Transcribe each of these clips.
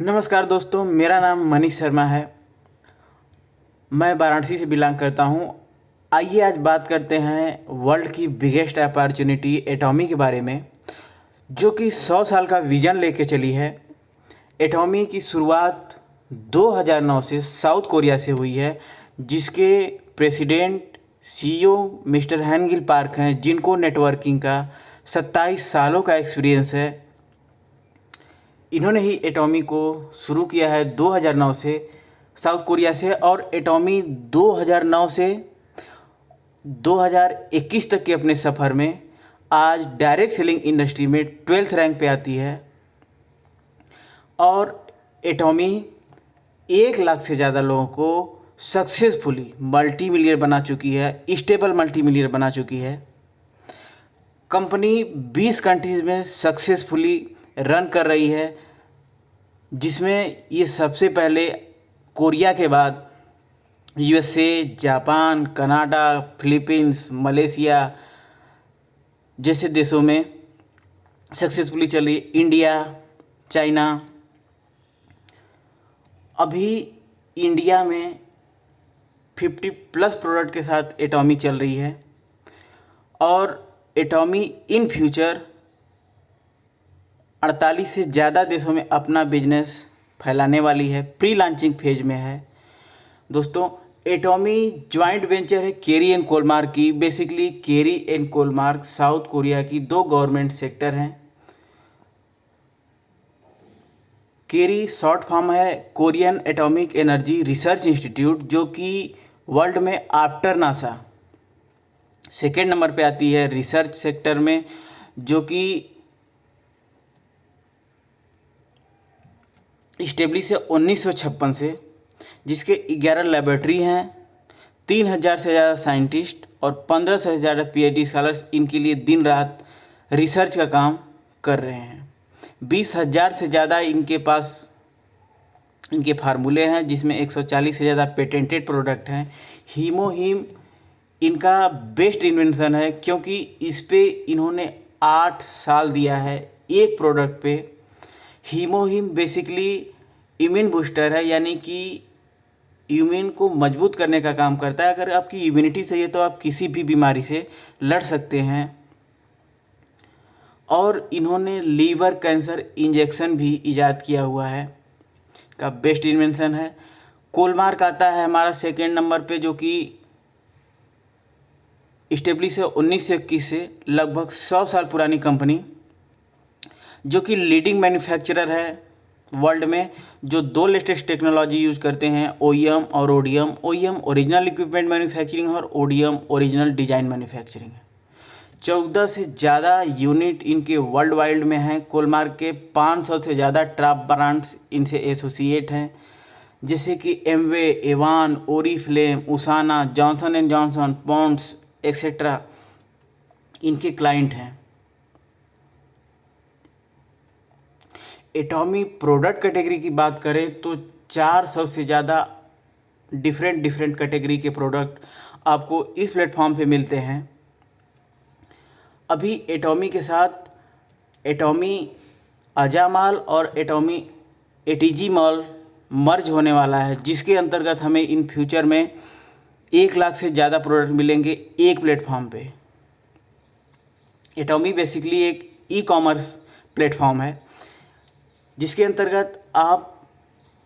नमस्कार दोस्तों, मेरा नाम मनीष शर्मा है। मैं वाराणसी से बिलोंग करता हूँ। आइए आज बात करते हैं वर्ल्ड की बिगेस्ट अपॉर्चुनिटी एटॉमी के बारे में, जो कि 100 साल का विजन लेके चली है। एटॉमी की शुरुआत 2009 से साउथ कोरिया से हुई है, जिसके प्रेसिडेंट सीईओ मिस्टर हैनगिल पार्क हैं, जिनको नेटवर्किंग का 27 सालों का एक्सपीरियंस है। इन्होंने ही एटॉमी को शुरू किया है 2009 से साउथ कोरिया से, और एटॉमी 2009 से 2021 तक के अपने सफ़र में आज डायरेक्ट सेलिंग इंडस्ट्री में 12th रैंक पे आती है। और एटॉमी 1 लाख से ज़्यादा लोगों को सक्सेसफुली मल्टी मिलियनर बना चुकी है, स्टेबल मल्टी मिलियनर बना चुकी है। कंपनी 20 कंट्रीज़ में सक्सेसफुली रन कर रही है, जिसमें ये सबसे पहले कोरिया के बाद USA, Japan, Canada, Philippines, Malaysia जैसे देशों में सक्सेसफुली चली। इंडिया, चाइना, अभी इंडिया में 50+ प्रोडक्ट के साथ एटॉमी चल रही है, और एटॉमी इन फ्यूचर 48 से ज़्यादा देशों में अपना बिजनेस फैलाने वाली है, प्री लॉन्चिंग फेज में है। दोस्तों, एटॉमी ज्वाइंट वेंचर है केरी एंड कोलमार्क की। Basically KERI and Kolmark South Korea की 2 गवर्नमेंट सेक्टर हैं। केरी शॉर्ट फॉर्म है Korean atomic energy research institute, जो कि वर्ल्ड में आफ्टर नासा सेकेंड नंबर पे आती है रिसर्च सेक्टर में, जो कि इस्टेब्लिश है 1956 से, जिसके 11 लेबोरेटरी हैं, 3000 से ज़्यादा साइंटिस्ट और 1500 से ज़्यादा पीएचडी स्कॉलर्स इनके लिए दिन रात रिसर्च का काम कर रहे हैं। 20,000 से ज़्यादा इनके पास इनके फार्मूले हैं, जिसमें 140 से ज़्यादा पेटेंटेड प्रोडक्ट हैं। हीमोहीम इनका बेस्ट इन्वेंशन है, क्योंकि इस पे इन्होंने 8 साल दिया है एक प्रोडक्ट पे। हीमोहीम बेसिकली इम्यून बूस्टर है, यानी कि इम्यून को मजबूत करने का काम करता है। अगर आपकी इम्यूनिटी सही है तो आप किसी भी बीमारी से लड़ सकते हैं। और इन्होंने लीवर कैंसर इंजेक्शन भी इजाद किया हुआ है, का बेस्ट इन्वेंशन है। कोलमार्क आता है हमारा सेकेंड नंबर पे, जो कि इस्टेब्लिश है 1921 से, लगभग 100 साल पुरानी कंपनी, जो कि लीडिंग मैन्युफैक्चरर है वर्ल्ड में, जो 2 लेटेस्ट टेक्नोलॉजी यूज़ करते हैं, ओईएम और ODM. OEM original equipment manufacturing और ओडीएम ओरिजिनल डिज़ाइन मैन्युफैक्चरिंग है। 14 से ज़्यादा यूनिट इनके वर्ल्ड वाइड में हैं। कोलमार्क के 500 से ज़्यादा टॉप ब्रांड्स इनसे एसोसिएट हैं, जैसे कि Amway, Avon, Oriflame, Usana, Johnson and Johnson, Pond's etcetera इनके क्लाइंट हैं। एटॉमी प्रोडक्ट कैटेगरी की बात करें तो 400 से ज़्यादा डिफरेंट कैटेगरी के प्रोडक्ट आपको इस प्लेटफॉर्म पे मिलते हैं। अभी एटॉमी के साथ एटॉमी अजामाल और एटॉमी एटीजी मॉल मर्ज होने वाला है, जिसके अंतर्गत हमें इन फ्यूचर में 1 लाख से ज़्यादा प्रोडक्ट मिलेंगे एक प्लेटफॉर्म पे। एटॉमी बेसिकली एक ई कॉमर्स प्लेटफॉर्म है, जिसके अंतर्गत आप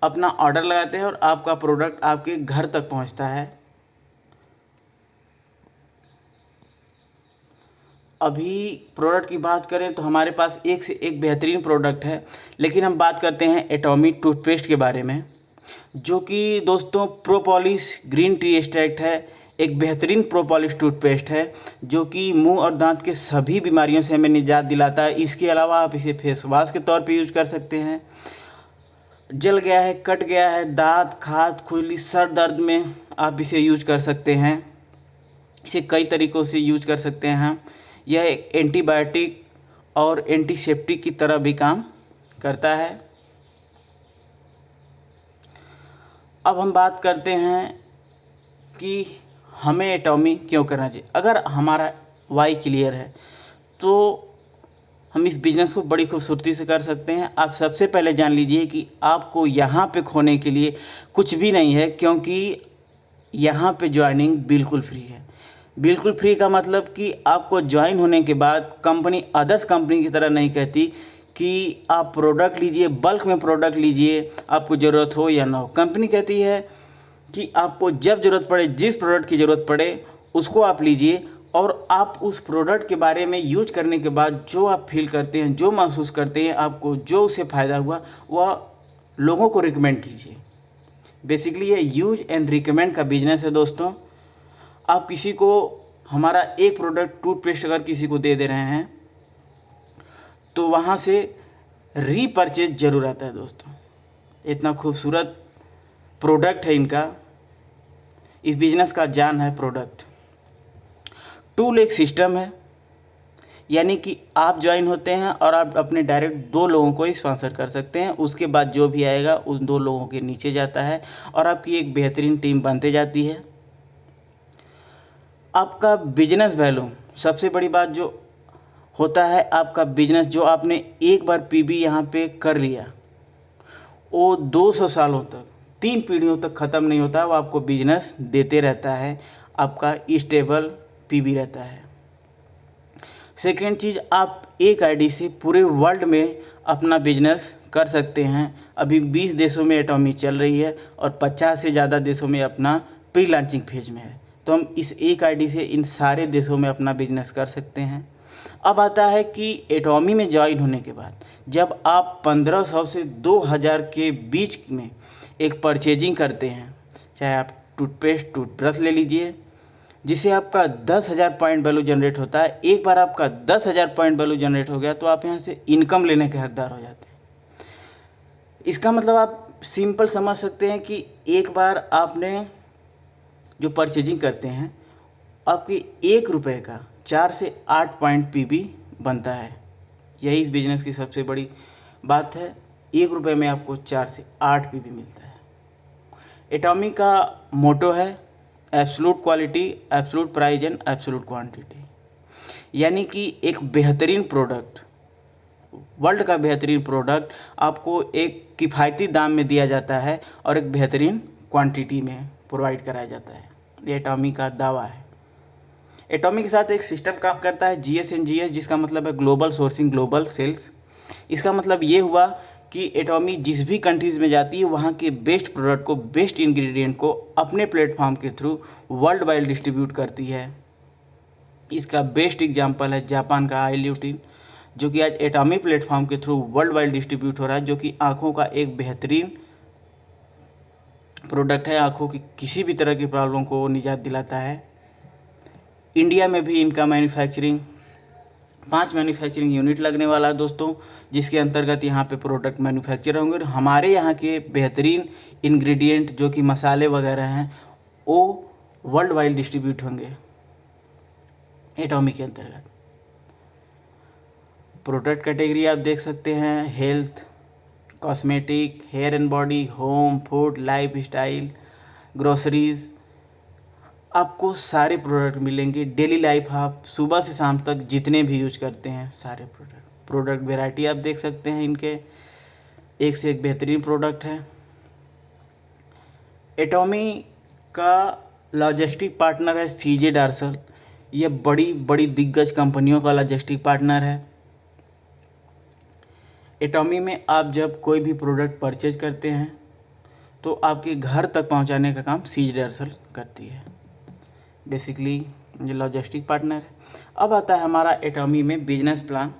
अपना ऑर्डर लगाते हैं और आपका प्रोडक्ट आपके घर तक पहुंचता है। अभी प्रोडक्ट की बात करें तो हमारे पास एक से एक बेहतरीन प्रोडक्ट है, लेकिन हम बात करते हैं एटॉमी टूथपेस्ट के बारे में, जो कि दोस्तों प्रोपॉलिस ग्रीन टी एक्सट्रैक्ट है। एक बेहतरीन प्रोपॉलिस टूथपेस्ट है, जो कि मुंह और दांत के सभी बीमारियों से हमें निजात दिलाता है। इसके अलावा आप इसे फेस वॉश के तौर पे यूज कर सकते हैं। जल गया है, कट गया है दांत, खाज, खुजली, सर दर्द में आप इसे यूज कर सकते हैं। इसे कई तरीक़ों से यूज कर सकते हैं। यह एक एंटीबायोटिक और एंटीसेप्टिक की तरह भी काम करता है। अब हम बात करते हैं कि हमें एटॉमी क्यों करना चाहिए। अगर हमारा वाई क्लियर है तो हम इस बिज़नेस को बड़ी खूबसूरती से कर सकते हैं। आप सबसे पहले जान लीजिए कि आपको यहाँ पे खोने के लिए कुछ भी नहीं है, क्योंकि यहाँ पे ज्वाइनिंग बिल्कुल फ्री है। बिल्कुल फ्री का मतलब कि आपको ज्वाइन होने के बाद कंपनी अदर्स कंपनी की तरह नहीं कहती कि आप प्रोडक्ट लीजिए, बल्क में प्रोडक्ट लीजिए, आपको ज़रूरत हो या ना हो। कंपनी कहती है कि आपको जब ज़रूरत पड़े, जिस प्रोडक्ट की ज़रूरत पड़े उसको आप लीजिए, और आप उस प्रोडक्ट के बारे में यूज करने के बाद जो आप फील करते हैं, जो महसूस करते हैं, आपको जो उससे फ़ायदा हुआ वह लोगों को रिकमेंड कीजिए। बेसिकली ये यूज एंड रिकमेंड का बिजनेस है दोस्तों। आप किसी को हमारा एक प्रोडक्ट टूथपेस्ट अगर किसी को दे रहे हैं तो वहाँ से रीपरचेज जरूर आता है दोस्तों। इतना खूबसूरत प्रोडक्ट है इनका, इस बिजनेस का जान है प्रोडक्ट। टूल एक सिस्टम है, यानी कि आप ज्वाइन होते हैं और आप अपने डायरेक्ट 2 लोगों को स्पॉन्सर कर सकते हैं। उसके बाद जो भी आएगा उन 2 लोगों के नीचे जाता है और आपकी एक बेहतरीन टीम बनते जाती है। आपका बिजनेस वैल्यू, सबसे बड़ी बात जो होता है, आपका बिजनेस जो आपने एक बार पीबी यहाँ पे कर लिया, वो 200 सालों तक, 3 पीढ़ियों तक ख़त्म नहीं होता, वो आपको बिजनेस देते रहता है, आपका स्टेबल पीबी रहता है। सेकेंड चीज़, आप एक आईडी से पूरे वर्ल्ड में अपना बिजनेस कर सकते हैं। अभी 20 देशों में एटॉमी चल रही है और 50 से ज़्यादा देशों में अपना प्री लॉन्चिंग फेज में है। तो हम इस एक आईडी से इन सारे देशों में अपना बिजनेस कर सकते हैं। अब आता है कि एटॉमी में ज्वाइन होने के बाद जब आप 1500 से 2000 के बीच में एक परचेजिंग करते हैं, चाहे आप टूथपेस्ट, टूथब्रश ले लीजिए, जिससे आपका 10,000 पॉइंट वैल्यू जनरेट होता है। एक बार आपका 10,000 पॉइंट वैल्यू जनरेट हो गया तो आप यहाँ से इनकम लेने के हकदार हो जाते हैं। इसका मतलब आप सिंपल समझ सकते हैं कि एक बार आपने जो परचेजिंग करते हैं, आपके 1 रुपये का 4 से 8 पॉइंट पीबी बनता है। यही इस बिज़नेस की सबसे बड़ी बात है। 1 रुपये में आपको 4 से 8 पीबी मिलता है। एटॉमी का मोटो है absolute quality, absolute price and absolute quantity, यानी कि एक बेहतरीन प्रोडक्ट, वर्ल्ड का बेहतरीन प्रोडक्ट आपको एक किफ़ायती दाम में दिया जाता है और एक बेहतरीन क्वांटिटी में प्रोवाइड कराया जाता है। ये एटॉमी का दावा है। एटॉमी के साथ एक सिस्टम काम करता है GSNGS, जिसका मतलब है ग्लोबल सोर्सिंग ग्लोबल सेल्स। इसका मतलब ये हुआ कि एटॉमी जिस भी कंट्रीज़ में जाती है वहाँ के बेस्ट प्रोडक्ट को, बेस्ट इंग्रेडिएंट को अपने प्लेटफॉर्म के थ्रू वर्ल्ड वाइड डिस्ट्रीब्यूट करती है। इसका बेस्ट एग्जांपल है जापान का आई ल्यूटिन, जो कि आज एटॉमी प्लेटफॉर्म के थ्रू वर्ल्ड वाइड डिस्ट्रीब्यूट हो रहा है, जो कि आँखों का एक बेहतरीन प्रोडक्ट है। आँखों की किसी भी तरह की प्रॉब्लम को निजात दिलाता है। इंडिया में भी इनका मैन्युफैक्चरिंग 5 मैन्युफैक्चरिंग यूनिट लगने वाला है दोस्तों, जिसके अंतर्गत यहाँ पे प्रोडक्ट मैन्युफैक्चर होंगे और हमारे यहाँ के बेहतरीन इंग्रेडिएंट जो कि मसाले वगैरह हैं वो वर्ल्ड वाइड डिस्ट्रीब्यूट होंगे एटॉमी के अंतर्गत। प्रोडक्ट कैटेगरी आप देख सकते हैं, health, cosmetic, hair and body, home, food, lifestyle, groceries, आपको सारे प्रोडक्ट मिलेंगे। डेली लाइफ आप सुबह से शाम तक जितने भी यूज करते हैं सारे प्रोडक्ट वैरायटी आप देख सकते हैं इनके, एक से एक बेहतरीन प्रोडक्ट है। एटॉमी का लॉजिस्टिक पार्टनर है CJ डार्सल। ये बड़ी बड़ी दिग्गज कंपनियों का लॉजिस्टिक पार्टनर है। एटॉमी में आप जब कोई भी प्रोडक्ट परचेज करते हैं तो आपके घर तक पहुंचाने का काम CJ डार्सल करती है। बेसिकली ये लॉजिस्टिक पार्टनर है। अब आता है हमारा एटॉमी में बिजनेस प्लान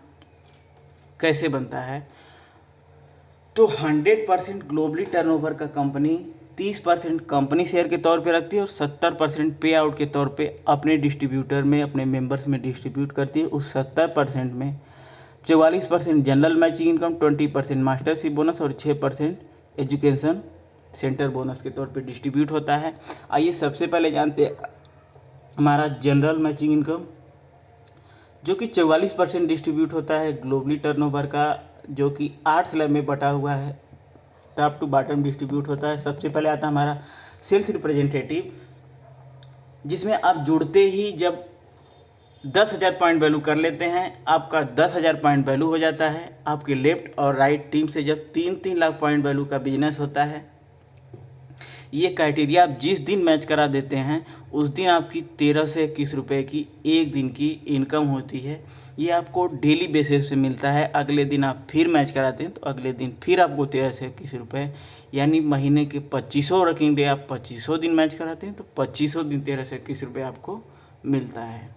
कैसे बनता है। तो 100% ग्लोबली टर्नओवर का कंपनी 30% कंपनी शेयर के तौर पे रखती है और 70% पे आउट के तौर पे अपने डिस्ट्रीब्यूटर में, अपने मेंबर्स में डिस्ट्रीब्यूट करती है। उस 70% में 44% general matching income, 20% mastership bonus और 6% एजुकेशन सेंटर बोनस के तौर पे डिस्ट्रीब्यूट होता है। आइए सबसे पहले जानते हैं हमारा जनरल मैचिंग इनकम, जो कि 44% डिस्ट्रीब्यूट होता है ग्लोबली टर्नओवर का, जो कि 8 स्लैब में बटा हुआ है, टॉप टू बॉटम डिस्ट्रीब्यूट होता है। सबसे पहले आता है हमारा सेल्स रिप्रेजेंटेटिव, जिसमें आप जुड़ते ही जब 10,000 पॉइंट वैल्यू कर लेते हैं, आपका 10,000 पॉइंट वैल्यू हो जाता है। आपके लेफ्ट और राइट टीम से जब 3-3 लाख पॉइंट वैल्यू का बिजनेस होता है, ये क्राइटेरिया आप जिस दिन मैच करा देते हैं उस दिन आपकी 13 से 21 रुपये की एक दिन की इनकम होती है। ये आपको डेली बेसिस पे मिलता है। अगले दिन आप फिर मैच कराते हैं तो अगले दिन फिर आपको 13 से 21 रुपये, यानी महीने के 2500 वर्किंग डे आप 2500 दिन मैच कराते हैं तो 2500 दिन 13 से 21 रुपये आपको मिलता है।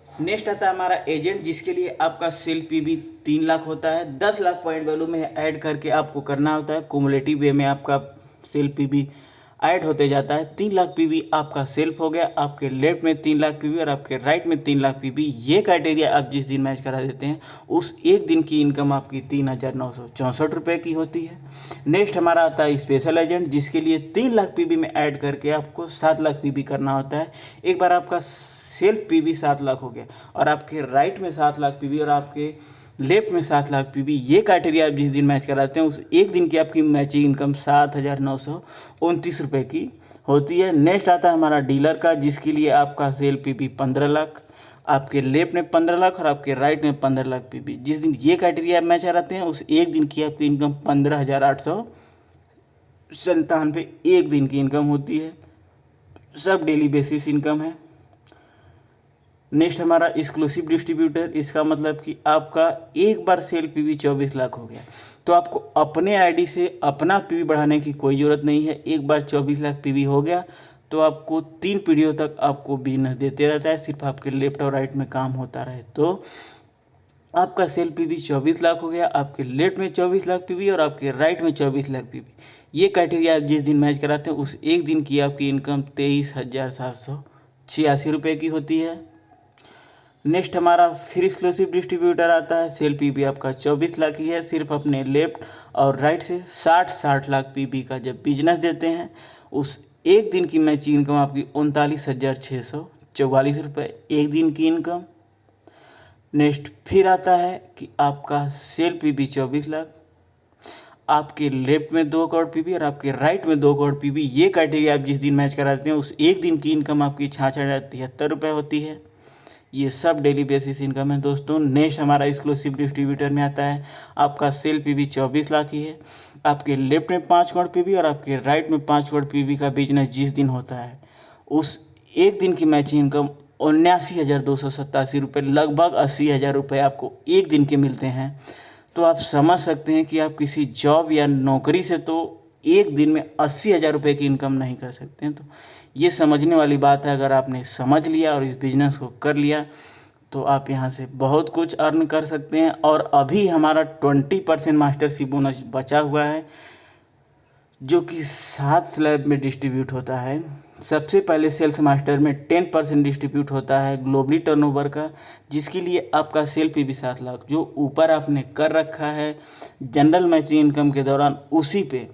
नेक्स्ट आता है हमारा एजेंट, जिसके लिए आपका सेल पीवी 3 लाख होता है। 10 लाख पॉइंट वैल्यू में ऐड करके आपको करना होता है। कुमुलेटिव वे में आपका सेल पीवी ऐड होते जाता है। 3 लाख पीवी आपका सेल्फ हो गया, आपके लेफ्ट में 3 लाख पीवी और आपके राइट में 3 लाख पीवी। ये क्राइटेरिया आप जिस दिन मैच करा देते हैं उस एक दिन की इनकम आपकी 3,964 रुपये की होती है। नेक्स्ट हमारा आता है स्पेशल एजेंट, जिसके लिए 3 लाख पीवी में ऐड करके आपको 7 लाख पीवी करना होता है। एक बार आपका सेल्फ पीवी 7 लाख हो गया और आपके राइट में 7 लाख पीवी और आपके लेफ्ट में 7 लाख पीवी, ये क्राइटेरिया आप जिस दिन मैच कराते हैं उस एक दिन की आपकी मैचिंग इनकम 7,929 रुपये की होती है। नेक्स्ट आता है हमारा डीलर का, जिसके लिए आपका सेल पीवी 15 लाख, आपके लेफ्ट में 15 लाख और आपके राइट में 15 लाख पीवी। जिस दिन ये क्राइटेरिया आप मैच कराते हैं उस एक दिन की आपकी इनकम 15,897 एक दिन की इनकम होती है। सब डेली बेसिस इनकम है। नेक्स्ट हमारा एक्सक्लूसिव डिस्ट्रीब्यूटर, इसका मतलब कि आपका एक बार सेल पीवी 24 लाख हो गया तो आपको अपने आईडी से अपना पीवी बढ़ाने की कोई ज़रूरत नहीं है। एक बार 24 लाख पीवी हो गया तो आपको 3 पीढ़ियों तक आपको बिजनेस देते रहता है, सिर्फ आपके लेफ्ट और राइट में काम होता रहे। तो आपका सेल पीवी 24 लाख हो गया, आपके लेफ्ट में 24 लाख पीवी और आपके राइट में 24 लाख पीवी। ये क्राइटेरिया आप जिस दिन मैच कराते हैं उस एक दिन की आपकी इनकम 23,786 रुपये की होती है। नेक्स्ट हमारा फिर एक्सक्लूसिव डिस्ट्रीब्यूटर आता है। सेल पीवी आपका 24 लाख ही है। सिर्फ अपने लेफ्ट और राइट से 60 लाख पीवी का जब बिजनेस देते हैं उस एक दिन की मैचिंग इनकम आपकी 39,644 रुपये एक दिन की इनकम। नेक्स्ट फिर आता है कि आपका सेल पीवी 24 लाख, आपके लेफ्ट में 2 करोड़ पीवी और आपके राइट में 2 करोड़ पीवी। ये क्राइटेरिया आप जिस दिन मैच कराते हैं उस एक दिन की इनकम आपकी 66,073 रुपये होती है। ये सब डेली बेसिस इनकम है दोस्तों। नेक्स्ट हमारा एक्सक्लूसिव डिस्ट्रीब्यूटर में आता है, आपका सेल पीवी 24 लाख ही है। आपके लेफ्ट में 5 करोड़ पीवी और आपके राइट में 5 करोड़ पीवी का बिजनेस जिस दिन होता है उस एक दिन की मैचिंग इनकम 79,287 रुपये, लगभग 80,000 रुपये आपको एक दिन के मिलते हैं। तो आप समझ सकते हैं कि आप किसी जॉब या नौकरी से तो एक दिन में 80,000 रुपये की इनकम नहीं कर सकते हैं। तो ये समझने वाली बात है। अगर आपने समझ लिया और इस बिज़नेस को कर लिया तो आप यहाँ से बहुत कुछ अर्न कर सकते हैं। और अभी हमारा 20% मास्टरशिप बोनस बचा हुआ है जो कि 7 स्लैब में डिस्ट्रीब्यूट होता है। सबसे पहले सेल्स मास्टर में 10% डिस्ट्रीब्यूट होता है ग्लोबली टर्नओवर का, जिसके लिए आपका सेल पीवी 7 लाख जो ऊपर आपने कर रखा है जनरल मैचिंग इनकम के दौरान, उसी पे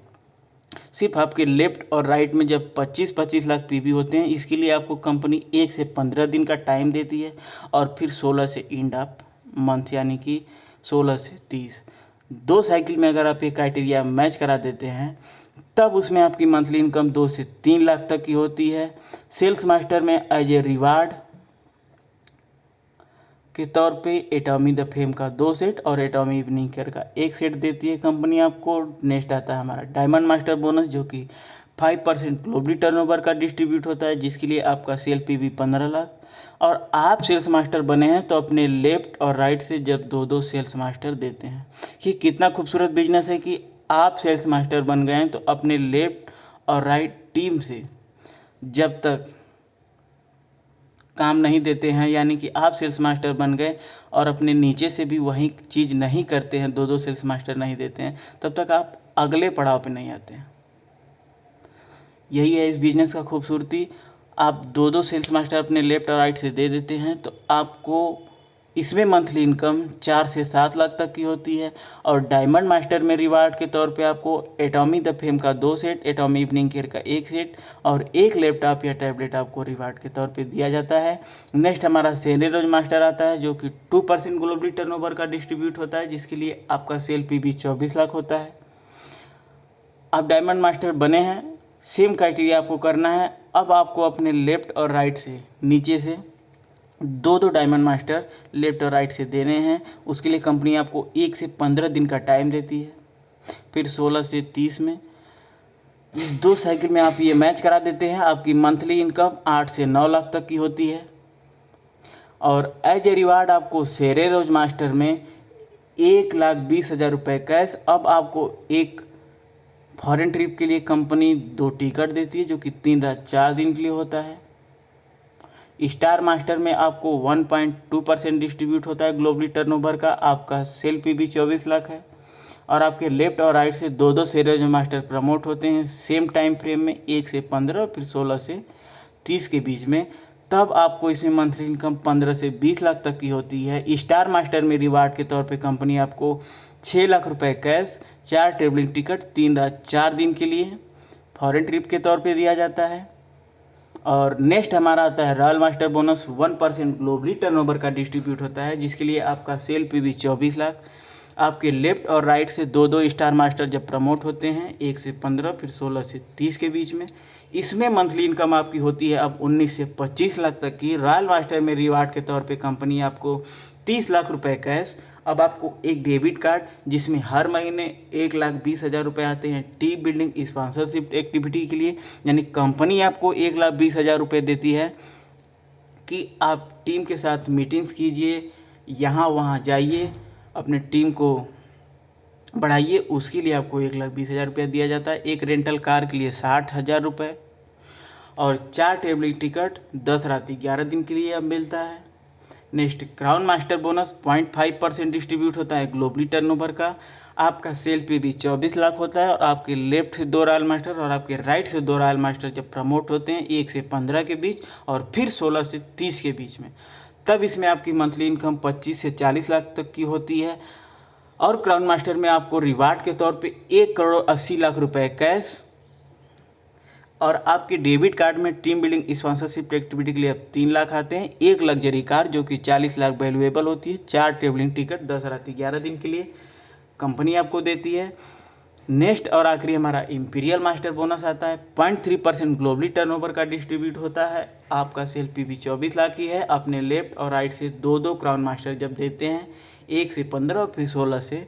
सिर्फ आपके लेफ्ट और राइट में जब 25-25 लाख पीवी होते हैं, इसके लिए आपको कंपनी 1 से 15 दिन का टाइम देती है और फिर 16 से एंड ऑफ मंथ यानी कि 16 से 30 2 साइकिल में अगर आप ये क्राइटेरिया मैच करा देते हैं तब उसमें आपकी मंथली इनकम 2 से 3 लाख तक की होती है। सेल्स मास्टर में एज ए रिवार्ड के तौर पे एटॉमी द फेम का 2 सेट और एटॉमी इवनिंग केयर का 1 सेट देती है कंपनी आपको। नेक्स्ट आता है हमारा डायमंड मास्टर बोनस जो कि 5% ग्लोबली टर्नओवर का डिस्ट्रीब्यूट होता है, जिसके लिए आपका सेल पीवी 15 लाख। और आप सेल्स मास्टर बने हैं तो अपने लेफ्ट और राइट से जब 2-2 सेल्स मास्टर देते हैं। कि कितना खूबसूरत बिजनेस है कि आप सेल्स मास्टर बन गए हैं तो अपने लेफ्ट और राइट टीम से जब तक काम नहीं देते हैं, यानी कि आप सेल्स मास्टर बन गए और अपने नीचे से भी वही चीज़ नहीं करते हैं, 2-2 सेल्स मास्टर नहीं देते हैं, तब तक आप अगले पड़ाव पे नहीं आते हैं। यही है इस बिज़नेस का खूबसूरती। आप 2-2 सेल्स मास्टर अपने लेफ्ट और राइट से दे देते हैं तो आपको इसमें मंथली इनकम 4 से 7 लाख तक की होती है। और डायमंड मास्टर में रिवार्ड के तौर पे आपको एटॉमी द फेम का 2 सेट, एटॉमी इवनिंग केयर का 1 सेट और 1 लैपटॉप या टैबलेट आपको रिवार्ड के तौर पे दिया जाता है। नेक्स्ट हमारा सेलेरोज मास्टर आता है जो कि 2% ग्लोबली टर्नओवर का डिस्ट्रीब्यूट होता है, जिसके लिए आपका सेल पीवी 24 लाख होता है। आप डायमंड मास्टर बने हैं, सेम क्राइटेरिया आपको करना है। अब आपको अपने लेफ्ट और राइट से नीचे से दो दो डायमंड मास्टर लेफ्ट और राइट से देने हैं। उसके लिए कंपनी आपको 1 से 15 दिन का टाइम देती है। फिर 16 से 30 में इस 2 साइकिल में आप ये मैच करा देते हैं, आपकी मंथली इनकम 8 से 9 लाख तक की होती है। और एज ए रिवार्ड आपको शेरे रोज मास्टर में 1,20,000 रुपये कैश। अब आपको एक फॉरेन ट्रिप के लिए कंपनी 2 टिकट देती है जो कि 3 रात 4 दिन के लिए होता है। स्टार मास्टर में आपको 1.2% डिस्ट्रीब्यूट होता है ग्लोबली टर्नओवर का। आपका सेल पीवी 24 लाख है। और आपके लेफ्ट और राइट से दो दो शेयर मास्टर प्रमोट होते हैं सेम टाइम फ्रेम में, 1 से 15 फिर 16 से 30 के बीच में। तब आपको इसमें मंथली इनकम 15 से 20 लाख तक की होती है। स्टार मास्टर में रिवार्ड के तौर पे कंपनी आपको 6 लाख रुपए कैश, 4 ट्रेवलिंग टिकट 3 रात 4 दिन के लिए फॉरेन ट्रिप के तौर पे दिया जाता है। और नेक्स्ट हमारा आता है royal master bonus. 1% globally turnover का डिस्ट्रीब्यूट होता है जिसके लिए आपका सेल पीवी 24 लाख। आपके लेफ्ट और राइट से दो दो स्टार मास्टर जब प्रमोट होते हैं 1 से 15 फिर 16 से 30 के बीच में, इसमें मंथली इनकम आपकी होती है अब 19 से 25 लाख तक की। रॉयल मास्टर में रिवार्ड के तौर पे कंपनी आपको 30 लाख रुपए कैश। अब आपको एक डेबिट कार्ड जिसमें हर महीने 1,20,000 रुपये आते हैं टीम बिल्डिंग स्पॉन्सरशिप एक्टिविटी के लिए, यानी कंपनी आपको 1,20,000 रुपये देती है कि आप टीम के साथ मीटिंग्स कीजिए, यहाँ वहाँ जाइए, अपने टीम को बढ़ाइए। उसके लिए आपको 1,20,000 रुपया दिया जाता है। एक रेंटल कार के लिए 60,000 रुपये और 4 टेबलिंग टिकट 10 रात 11 दिन के लिए अब मिलता है। Next crown master bonus 0.5% distribute होता है ग्लोबली टर्नओवर का। आपका सेल पे भी 24 लाख होता है। और आपके लेफ्ट से 2 रॉयल मास्टर और आपके राइट से 2 रॉयल मास्टर जब प्रमोट होते हैं 1 से 15 के बीच और फिर 16 से 30 के बीच में, तब इसमें आपकी मंथली इनकम 25 से 40 लाख तक की होती है। और क्राउन मास्टर में आपको रिवार्ड के तौर पे 1,80,00,000 रुपए कैश और आपके डेबिट कार्ड में टीम बिल्डिंग स्पॉन्सरशिप एक्टिविटी के लिए अब 3 लाख आते हैं। एक लग्जरी कार जो कि 40 लाख वैल्यूएबल होती है, 4 ट्रेवलिंग टिकट 10 रात 11 दिन के लिए कंपनी आपको देती है। नेक्स्ट और आखिरी हमारा इंपीरियल मास्टर बोनस आता है। 0.3% ग्लोबली टर्नओवर का डिस्ट्रीब्यूट होता है। आपका सेल पीवी 24 लाख ही है। अपने लेफ्ट और राइट से दो दो क्राउन मास्टर जब देते हैं 1 से 15 फिर 16 से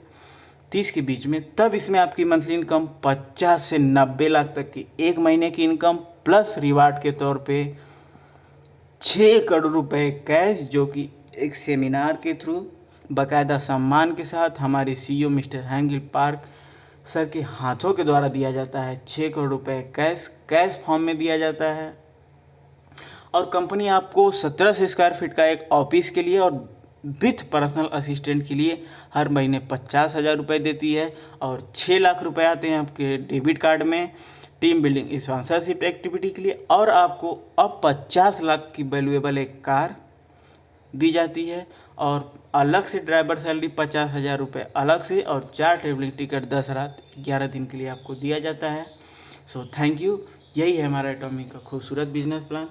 30 के बीच में, तब इसमें आपकी मंथली इनकम 50 से 90 लाख तक की एक महीने की इनकम प्लस रिवार्ड के तौर पे 6 करोड़ रुपए कैश, जो कि एक सेमिनार के थ्रू बाकायदा सम्मान के साथ हमारे सीईओ मिस्टर हैंगिल पार्क सर के हाथों के द्वारा दिया जाता है। 6 करोड़ रुपए कैश फॉर्म में दिया जाता है। और कंपनी आपको 1700 स्क्वायर फीट का एक ऑफिस के लिए और विथ पर्सनल असिस्टेंट के लिए हर महीने 50,000 रुपये देती है। और 6 लाख रुपए आते हैं आपके डेबिट कार्ड में टीम बिल्डिंग स्पॉन्सरशिप एक्टिविटी के लिए। और आपको अब 50 लाख की वैल्यूएबल एक कार दी जाती है और अलग से ड्राइवर सैलरी 50,000 रुपये अलग से और 4 ट्रेवलिंग टिकट 10 रात 11 दिन के लिए आपको दिया जाता है। So thank you. यही है हमारा एटॉमिक का खूबसूरत बिजनेस प्लान।